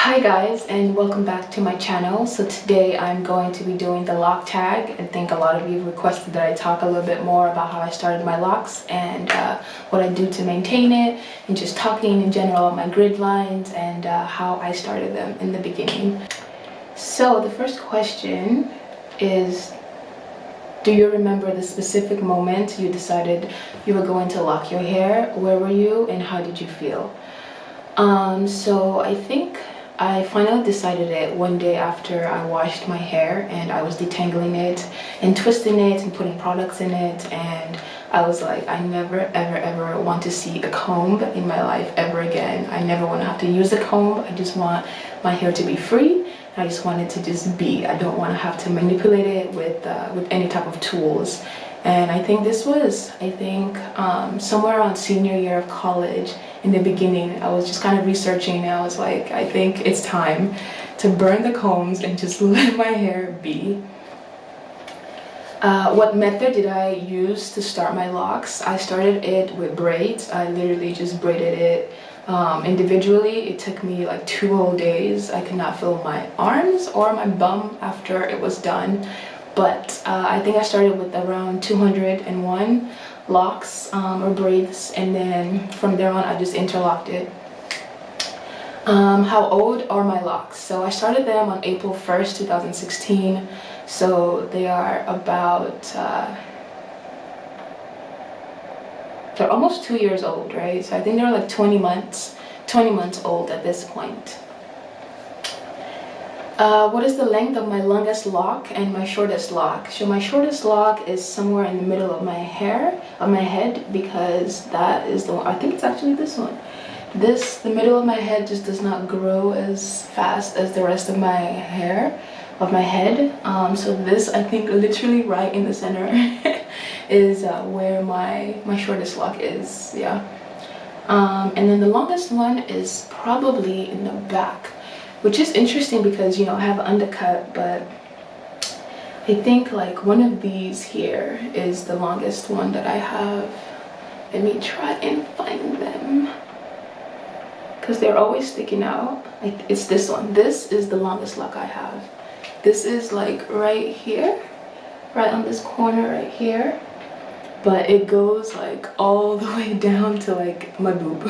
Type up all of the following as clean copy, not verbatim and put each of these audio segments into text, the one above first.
Hi guys, and welcome back to my channel. So today I'm going to be doing the lock tag. I think a lot of you requested that I talk a little bit more about how I started my locks and what I do to maintain it, and just talking in general about my grid lines and how I started them in the beginning. So the first question is, do you remember the specific moment you decided you were going to lock your hair? Where were you and how did you feel? So I think I finally decided it one day after I washed my hair and I was detangling it and twisting it and putting products in it, and I was like, I never ever want to see a comb in my life ever again. I never want to have to use a comb. I just want my hair to be free. I just want it to just be. I don't want to have to manipulate it with any type of tools. And I think this was, somewhere around senior year of college. In the beginning, I was just kind of researching and I was like, I think it's time to burn the combs and just let my hair be. What method did I use to start my locks? I started it with braids. I literally just braided it individually. It took me like 2 whole days. I could not feel my arms or my bum after it was done. But I think I started with around 201 locks or braids, and then from there on I just interlocked it. How old are my locks? So I started them on April 1st, 2016. So they are about, they're almost 2 years old, right? So I think they're like 20 months old at this point. What is the length of my longest lock and my shortest lock? So my shortest lock is somewhere in the middle of my hair, of my head, because that is the one, I think it's actually this one. The middle of my head just does not grow as fast as the rest of my hair, of my head. So this, I think literally right in the center is where my shortest lock is, yeah. And then the longest one is probably in the back, which is interesting because, you know, I have an undercut, but I think like one of these here is the longest one that I have. Let me try and find them because they're always sticking out. It's this one. This is the longest lock I have. This is like right here, right on this corner right here, but it goes like all the way down to like my boob.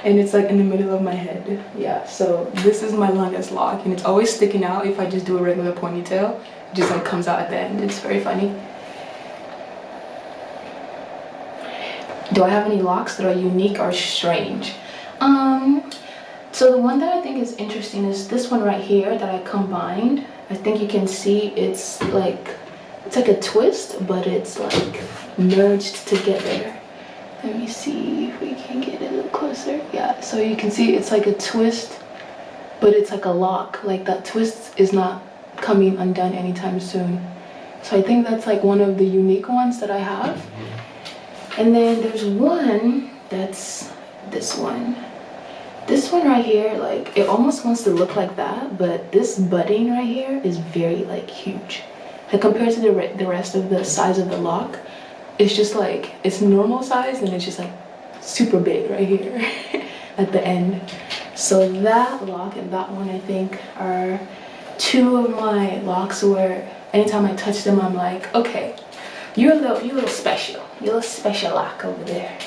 And it's like in the middle of my head. Yeah, so this is my longest lock, and it's always sticking out. If I just do a regular ponytail, it just like comes out at the end. It's very funny. Do I have any locks that are unique or strange? So the one that I think is interesting is this one right here that I combined. I think you can see it's like a twist, but it's like merged together. Let me see if we can get it a little closer. Yeah, so you can see it's like a twist, but it's like a lock. Like that twist is not coming undone anytime soon. So I think that's like one of the unique ones that I have. And then there's one that's this one. This one right here, like it almost wants to look like that, but this budding right here is very like huge. Like compared to the rest of the size of the lock, it's just like, it's normal size and it's just like super big right here at the end. So that lock and that one, I think, are two of my locks where anytime I touch them, I'm like, okay, you're a little special. You're a special lock over there.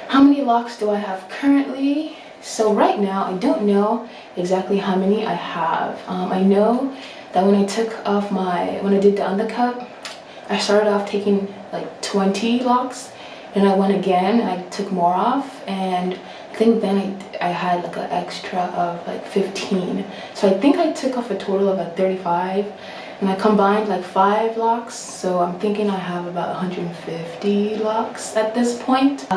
How many locks do I have currently? So right now, I don't know exactly how many I have. I know that when I did the undercut, I started off taking like 20 locks, and I went again and I took more off, and I think then I had like an extra of like 15. So I think I took off a total of like 35, and I combined like 5 locks, so I'm thinking I have about 150 locks at this point.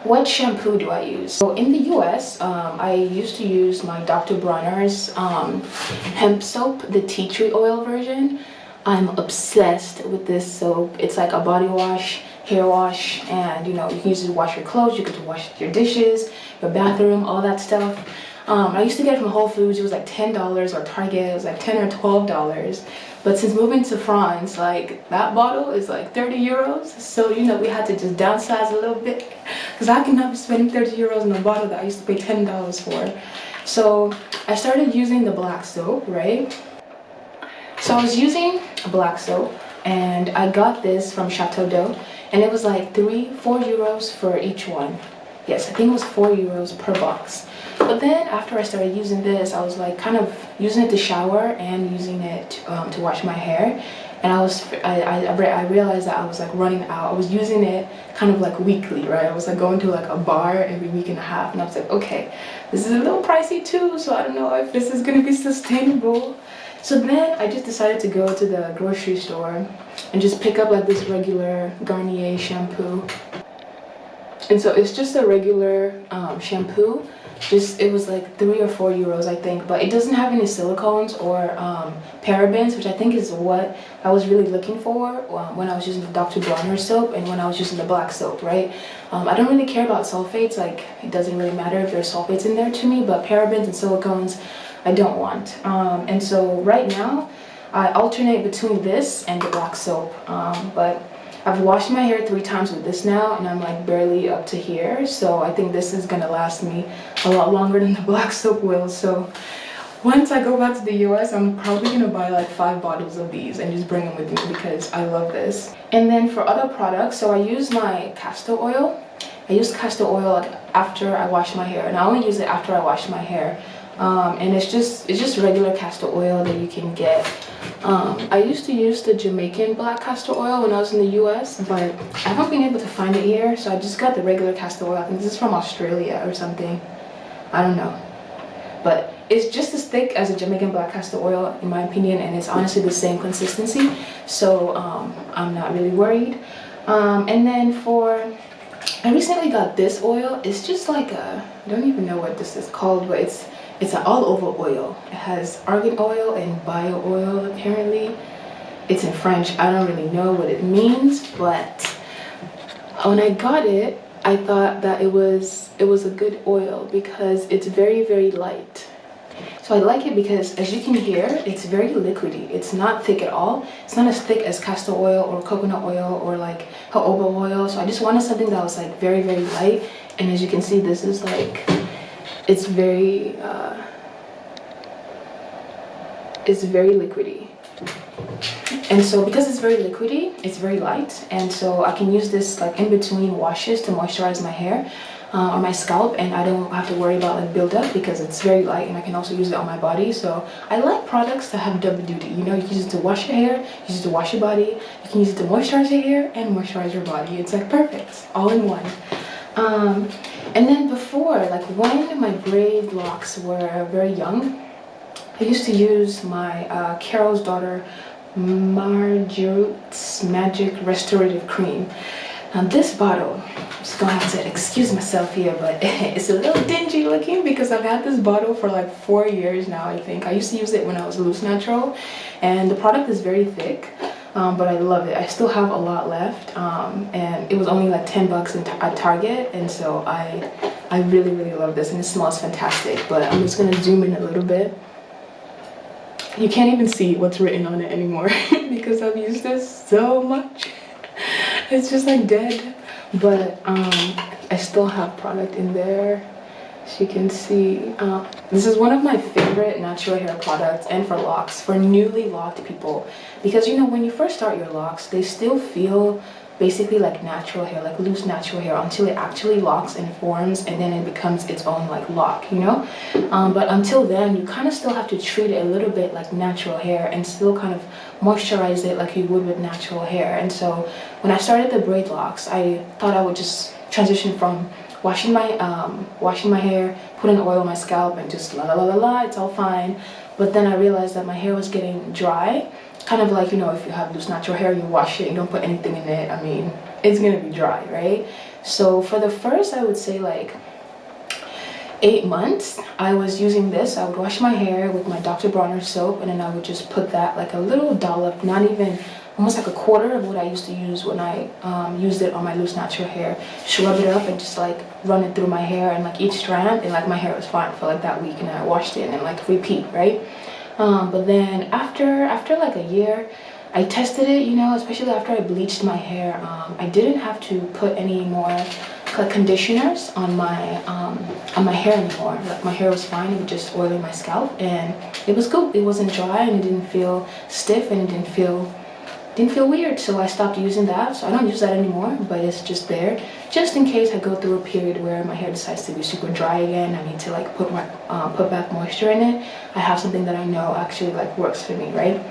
What shampoo do I use? So in the US, I used to use my Dr. Bronner's hemp soap, the tea tree oil version. I'm obsessed with this soap. It's like a body wash, hair wash, and you know, you can use it to wash your clothes, you can wash your dishes, your bathroom, all that stuff. I used to get it from Whole Foods. It was like $10, or Target, it was like $10 or $12. But since moving to France, like that bottle is like 30 euros. So you know, we had to just downsize a little bit because I cannot be spending 30 euros on a bottle that I used to pay $10 for. So I started using the black soap, right? So I was using a black soap, and I got this from Shampoo, and it was like 4 euros for each one. Yes, I think it was 4 euros per box. But then after I started using this, I was like kind of using it to shower and using it to wash my hair. And I realized that I was like running out. I was using it kind of like weekly, right? I was like going to like a bar every week and a half, and I was like, okay, this is a little pricey too, so I don't know if this is gonna be sustainable. So then I just decided to go to the grocery store and just pick up like this regular Garnier shampoo. And so it's just a regular shampoo. It was like 3 or 4 euros, I think, but it doesn't have any silicones or parabens, which I think is what I was really looking for when I was using the Dr. Bronner soap and when I was using the black soap, right? I don't really care about sulfates, like it doesn't really matter if there's sulfates in there to me, but parabens and silicones I don't want. And so right now I alternate between this and the black soap, but I've washed my hair 3 times with this now, and I'm like barely up to here, so I think this is gonna last me a lot longer than the black soap will. So once I go back to the US, I'm probably gonna buy like 5 bottles of these and just bring them with me because I love this. And then for other products, so I use my castor oil. I use castor oil like after I wash my hair, and I only use it after I wash my hair. And it's just regular castor oil that you can get. I used to use the Jamaican black castor oil when I was in the US, but I haven't been able to find it here, so I just got the regular castor oil. I think this is from Australia or something. I don't know. But it's just as thick as a Jamaican black castor oil in my opinion, and it's honestly the same consistency, so I'm not really worried. And then I recently got this oil. It's just like I don't even know what this is called, but it's an all-over oil. It has argan oil and bio oil apparently. It's in French. I don't really know what it means, but when I got it, I thought that it was a good oil because it's very, very light. So I like it because, as you can hear, it's very liquidy. It's not thick at all. It's not as thick as castor oil or coconut oil or like jojoba oil. So I just wanted something that was like very, very light. And as you can see, this is like, it's very liquidy. And so because it's very liquidy, it's very light, and so I can use this like in between washes to moisturize my hair or my scalp, and I don't have to worry about like buildup because it's very light, and I can also use it on my body. So I like products that have double duty. You know, you can use it to wash your hair, use it to wash your body, you can use it to moisturize your hair and moisturize your body. It's like perfect, all in one. And then before, like when my braid locks were very young, I used to use my Carol's Daughter Marguerite's Magic Restorative Cream. Now this bottle, I'm just gonna have to excuse myself here, but it's a little dingy looking because I've had this bottle for like 4 years now, I think. I used to use it when I was loose natural, and the product is very thick, but I love it. I still have a lot left, and it was only like 10 bucks at Target, and so I really, really love this, and it smells fantastic. But I'm just gonna zoom in a little bit. You can't even see what's written on it anymore because I've used this so much. It's just like dead, but I still have product in there, as you can see. This is one of my favorite natural hair products, and for locks, for newly locked people, because you know, when you first start your locks, they still feel basically like natural hair, like loose natural hair, until it actually locks and forms, and then it becomes its own like lock, you know. But until then, you kind of still have to treat it a little bit like natural hair and still kind of moisturize it like you would with natural hair. And so when I started the braid locks, I thought I would just transition from washing my hair, putting oil on my scalp, and just la la la la la, it's all fine. But then I realized that my hair was getting dry, kind of like, you know, if you have loose natural hair, you wash it, you don't put anything in it, I mean, it's gonna be dry, right? So for the first, I would say like 8 months, I was using this. I would wash my hair with my Dr. Bronner soap, and then I would just put that like a little dollop, not even, almost like a quarter of what I used to use when I used it on my loose natural hair. Just rub it up and just like run it through my hair, and like each strand, and like my hair was fine for like that week, and I washed it and like repeat, right? But then after like a year, I tested it, you know, especially after I bleached my hair. I didn't have to put any more like conditioners on my hair anymore. Like my hair was fine, it was just oiling my scalp, and it was good. It wasn't dry, and it didn't feel stiff, and it didn't feel weird. So I stopped using that. So I don't use that anymore, but it's just there just in case I go through a period where my hair decides to be super dry again. I need to like put back moisture in it. I have something that I know actually like works for me, right?